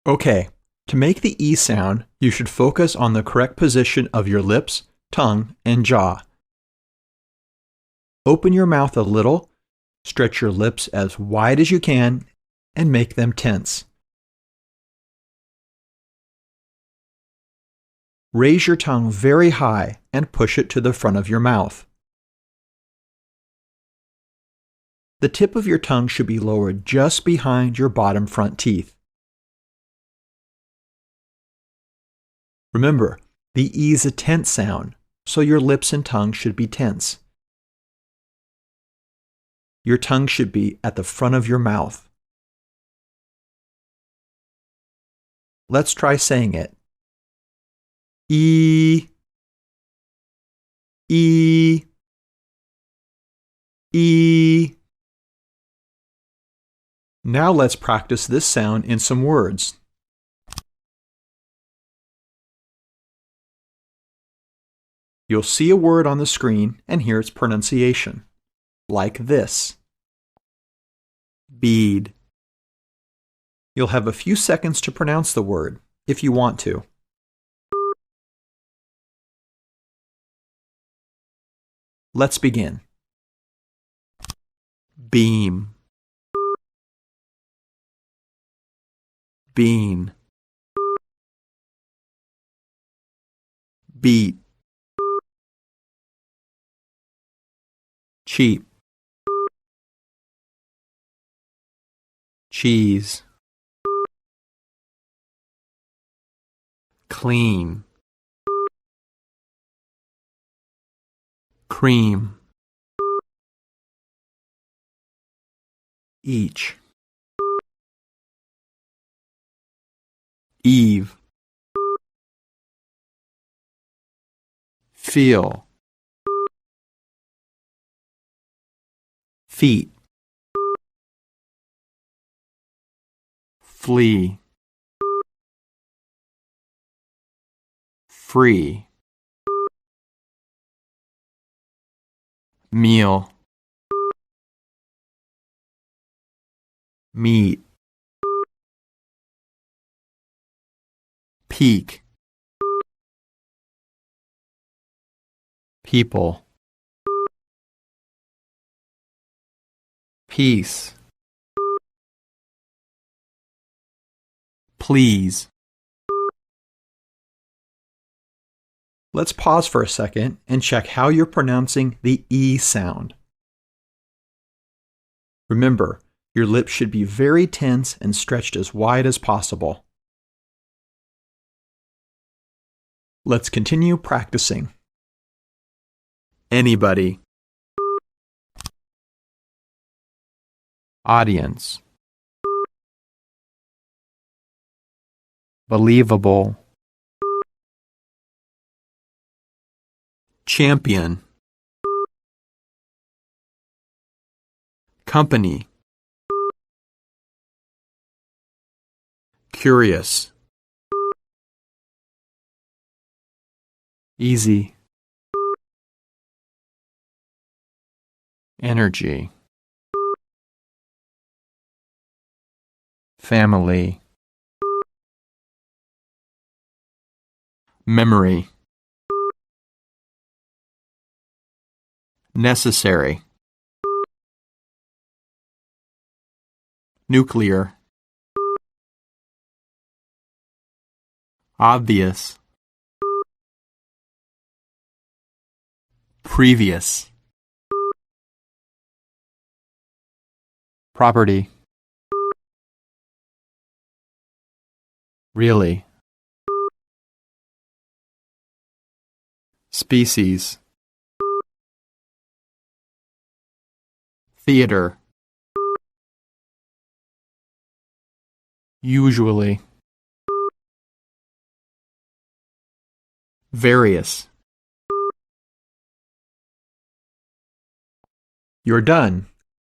Okay, to make the E sound, you should focus on the correct position of your lips, tongue, and jaw. Open your mouth a little, stretch your lips as wide as you can, and make them tense. Raise your tongue very high and push it to the front of your mouth. The tip of your tongue should be lowered just behind your bottom front teeth. Remember, the E is a tense sound, so your lips and tongue should be tense. Your tongue should be at the front of your mouth. Let's try saying it. E, E, E. Now let's practice this sound in some words. You'll see a word on the screen and hear its pronunciation, like this. Bead. You'll have a few seconds to pronounce the word, if you want to. Let's begin. Beam. Bean. Beat. Cheap. Cheese. Clean. Cream. Each. Eve. Feel. Feet. Flee. Free. Meal. Meat. Peak. People. Peace. Please. Let's pause for a second and check how you're pronouncing the E sound. Remember, your lips should be very tense and stretched as wide as possible. Let's continue practicing. Anybody. Audience. Believable. Champion. Company. Curious. Easy. Energy. Family. Memory. Necessary. Nuclear. Obvious. Previous. Property. Really. Species. Theater. Usually. Various. You're done.